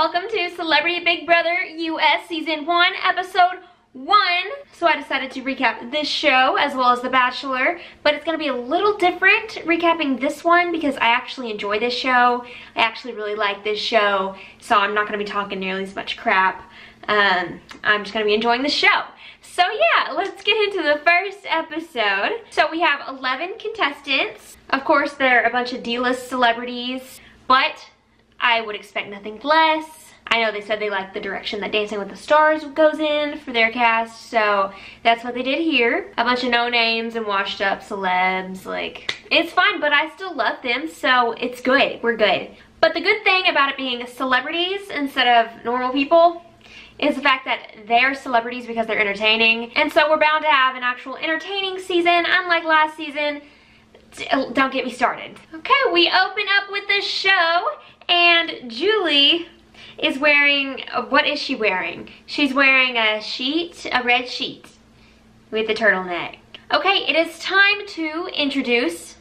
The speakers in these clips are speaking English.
welcome to Celebrity Big Brother US Season 1, Episode 1. So I decided to recap this show as well as The Bachelor, but it's going to be a little different recapping this one because I actually enjoy this show. I actually really like this show, so I'm not going to be talking nearly as much crap. I'm just going to be enjoying the show. So yeah, let's get into the first episode. So we have 11 contestants. Of course, they're a bunch of D-list celebrities, but I would expect nothing less. I know they said they like the direction that Dancing with the Stars goes in for their cast, so that's what they did here. A bunch of no-names and washed-up celebs, like, it's fine, but I still love them, so it's good. We're good. But the good thing about it being celebrities instead of normal people is the fact that they're celebrities because they're entertaining, and so we're bound to have an actual entertaining season, unlike last season. Don't get me started. Okay, we open up with the show, and Julie is wearing, what is she wearing? She's wearing a sheet, a red sheet with a turtleneck. Okay, it is time to introduce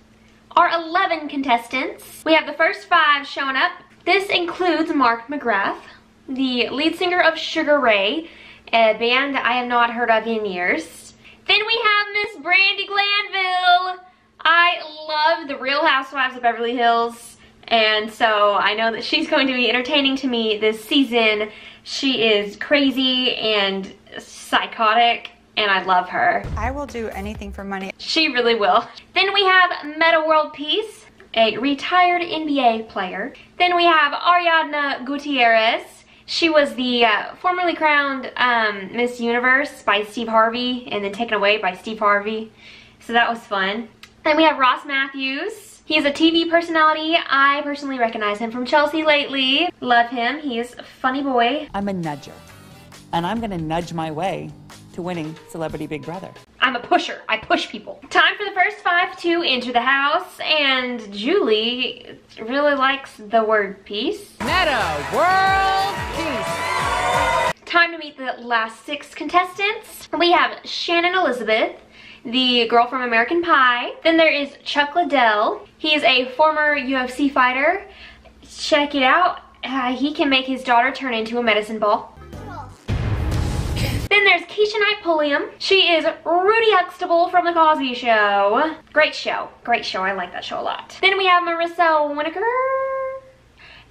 our 11 contestants. We have the first 5 showing up. This includes Mark McGrath, the lead singer of Sugar Ray, a band I have not heard of in years. Then we have Miss Brandi Glanville. I love the Real Housewives of Beverly Hills, and so I know that she's going to be entertaining to me this season. She is crazy and psychotic, and I love her. I will do anything for money. She really will. Then we have Metta World Peace, a retired NBA player. Then we have Ariadna Gutierrez. She was the formerly crowned Miss Universe by Steve Harvey and then taken away by Steve Harvey. So that was fun. Then we have Ross Matthews. He is a TV personality. I personally recognize him from Chelsea lately. Love him. He is a funny boy. I'm a nudger, and I'm gonna nudge my way to winning Celebrity Big Brother. I'm a pusher. I push people. Time for the first 5 to enter the house, and Julie really likes the word peace. Metta World Peace. Time to meet the last 6 contestants. We have Shannon Elizabeth, the girl from American Pie. Then there is Chuck Liddell. He is a former UFC fighter. Check it out. He can make his daughter turn into a medicine ball. Then there's Keisha Knight Pulliam. She is Rudy Huxtable from The Cosby Show. Great show. Great show. I like that show a lot. Then we have Marissa Winokur.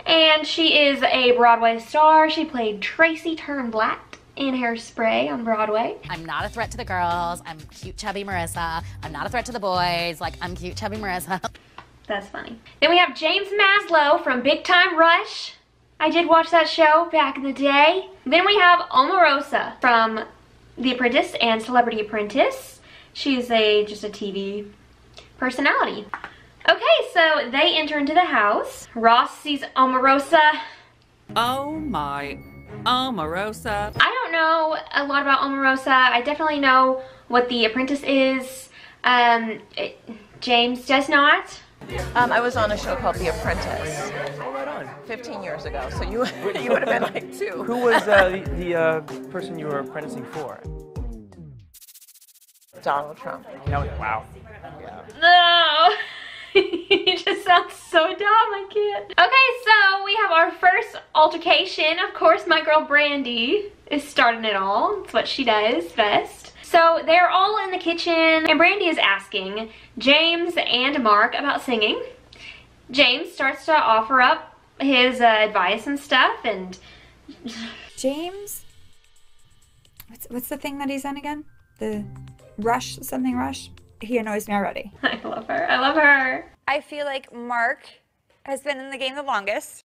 And she is a Broadway star. She played Tracy Turnblatt in Hairspray on Broadway. I'm not a threat to the girls. I'm cute, chubby Marissa. I'm not a threat to the boys. Like, I'm cute, chubby Marissa. That's funny. Then we have James Maslow from Big Time Rush. I did watch that show back in the day. Then we have Omarosa from The Apprentice and Celebrity Apprentice. She's just a TV personality. Okay, so they enter into the house. Ross sees Omarosa. Oh my Omarosa. I don't know a lot about Omarosa. I definitely know what The Apprentice is. James does not. I was on a show called The Apprentice. Oh, right on. 15 years ago, so you would have been like 2. Who was the person you were apprenticing for? Donald Trump. Wow. Yeah. No. You just sound so dumb, I can't. Okay, so we have our first altercation. Of course, my girl Brandi is starting it all. It's what she does best. So they're all in the kitchen, and Brandi is asking James and Mark about singing. James starts to offer up his advice and stuff, and James? What's the thing that he's on again? The Rush, something Rush? He annoys me already. I love her. I love her. I feel like Mark has been in the game the longest.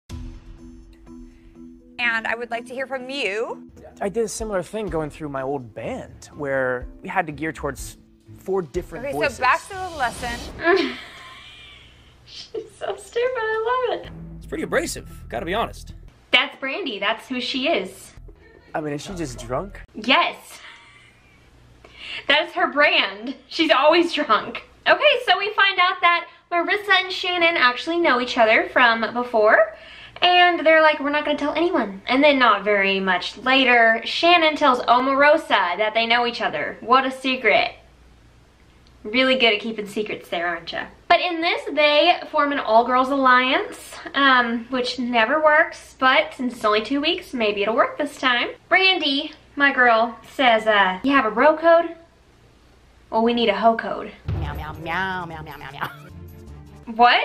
And I would like to hear from you. I did a similar thing going through my old band where we had to gear towards 4 different Okay, voices. so back to the lesson. She's so stupid. I love it. It's pretty abrasive, gotta be honest. That's Brandi. That's who she is. I mean, is she just drunk? Yes. That's her brand. She's always drunk. Okay, so we find out that Marissa and Shannon actually know each other from before. And they're like, we're not going to tell anyone. And then not very much later, Shannon tells Omarosa that they know each other. What a secret. Really good at keeping secrets there, aren't you? But in this, they form an all-girls alliance, which never works, but since it's only 2 weeks, maybe it'll work this time. Brandy, my girl, says, you have a bro code? Well, we need a hoe code. Meow, meow, meow, meow, meow, meow, meow. What?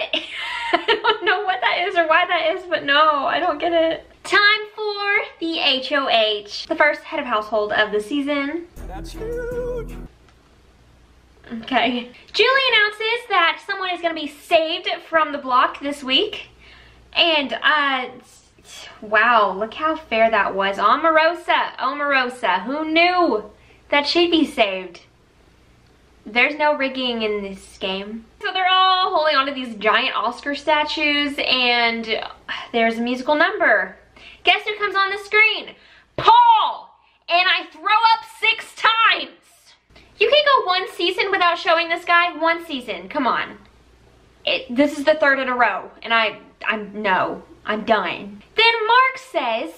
I don't know what that is or why that is, but no, I don't get it. Time for the HOH. The first head of household of the season. That's huge. Okay. Julie announces that someone is going to be saved from the block this week. And, wow, look how fair that was. Omarosa, Omarosa, who knew that she'd be saved? There's no rigging in this game. So they're all holding onto these giant Oscar statues, and there's a musical number. Guess who comes on the screen? Paul! And I throw up 6 times! You can't go 1 season without showing this guy. 1 season, come on. This is the 3rd in a row, and I'm done. Then Mark says,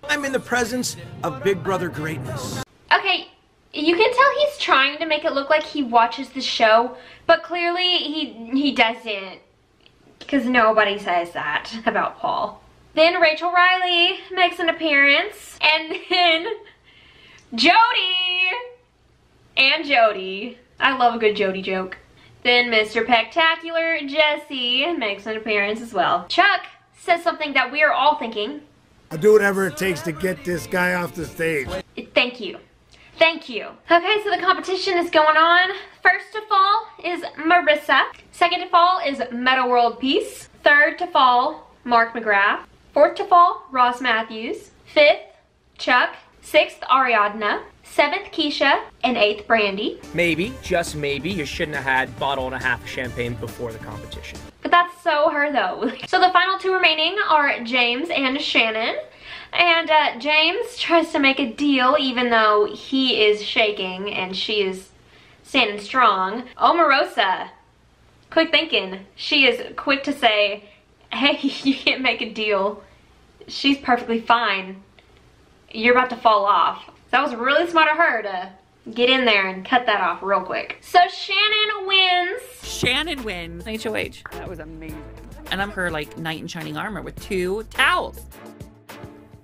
I'm in the presence of Big Brother greatness. okay, you can tell he's trying to make it look like he watches the show, but clearly he doesn't, because nobody says that about Paul. Then Rachel Riley makes an appearance, and then Jody and Jody. I love a good Jody joke. Then Mr. Pectacular Jesse makes an appearance as well. Chuck says something that we are all thinking. I'll do whatever it takes to get this guy off the stage. Thank you. Thank you. Okay, so the competition is going on. First to fall is Marissa. Second to fall is Meta World Peace. Third to fall, Mark McGrath. Fourth to fall, Ross Matthews. Fifth, Chuck. Sixth, Ariadna. Seventh, Keisha. And eighth, Brandy. Maybe, just maybe, you shouldn't have had bottle and a half of champagne before the competition. But that's so her though. So the final 2 remaining are James and Shannon. And James tries to make a deal even though he is shaking and she is standing strong. Omarosa, quick thinking. She is quick to say, hey, you can't make a deal. She's perfectly fine. You're about to fall off. That was really smart of her to get in there and cut that off real quick. So Shannon wins. Shannon wins HOH. That was amazing. And I'm her like knight in shining armor with 2 towels.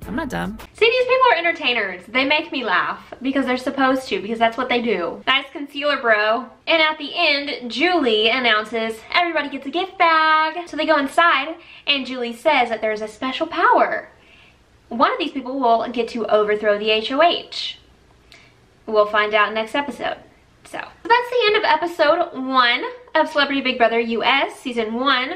I'm not dumb. See, these people are entertainers. They make me laugh because they're supposed to, because that's what they do. Nice concealer, bro. And at the end, Julie announces everybody gets a gift bag. So they go inside and Julie says that there's a special power. One of these people will get to overthrow the HOH. We'll find out next episode. So that's the end of episode 1 of Celebrity Big Brother US season 1.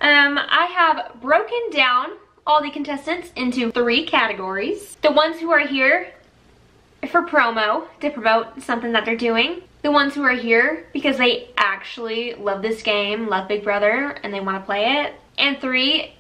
I have broken down all the contestants into 3 categories. The ones who are here for promo, to promote something that they're doing. The ones who are here because they actually love this game, love Big Brother, and they want to play it. And 3,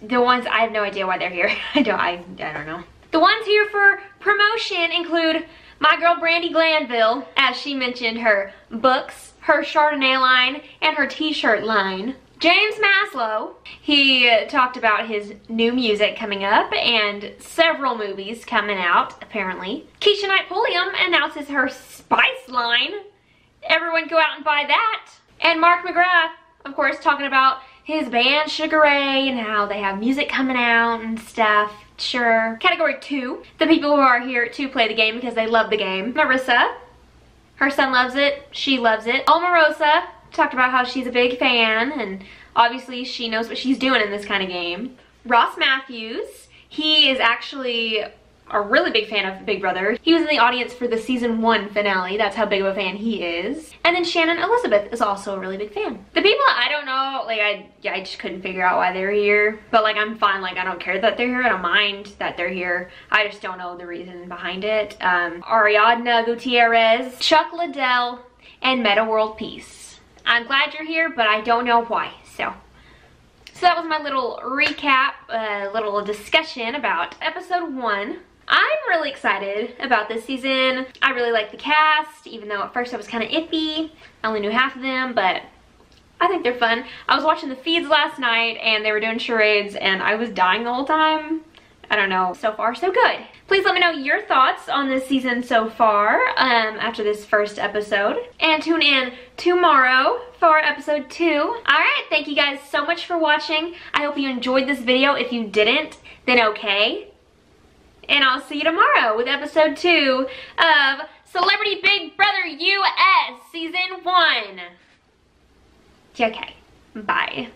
the ones I have no idea why they're here. I don't know. The ones here for promotion include my girl Brandy Glanville, as she mentioned her books, her Chardonnay line, and her t-shirt line. James Maslow, he talked about his new music coming up and several movies coming out, apparently. Keisha Knight Pulliam announces her spice line. Everyone go out and buy that. And Mark McGrath, of course, talking about his band Sugar Ray and how they have music coming out and stuff. Sure. Category 2, the people who are here to play the game because they love the game. Marissa, her son loves it, she loves it. Omarosa talked about how she's a big fan and obviously she knows what she's doing in this kind of game. Ross Matthews, he is actually a really big fan of Big Brother. He was in the audience for the season 1 finale. That's how big of a fan he is. And then Shannon Elizabeth is also a really big fan. The people I don't know, like I just couldn't figure out why they're here. But like I'm fine, like I don't care that they're here. I don't mind that they're here. I just don't know the reason behind it. Ariadna Gutierrez, Chuck Liddell, and Meta World Peace. I'm glad you're here, but I don't know why. So that was my little recap, little discussion about episode 1. I'm really excited about this season. I really like the cast, even though at first I was kind of iffy. I only knew half of them, but I think they're fun. I was watching the feeds last night and they were doing charades and I was dying the whole time. I don't know, so far so good. Please let me know your thoughts on this season so far after this first episode. And tune in tomorrow for episode 2. Alright, thank you guys so much for watching. I hope you enjoyed this video. If you didn't, then okay. And I'll see you tomorrow with episode 2 of Celebrity Big Brother US Season 1. Okay, bye.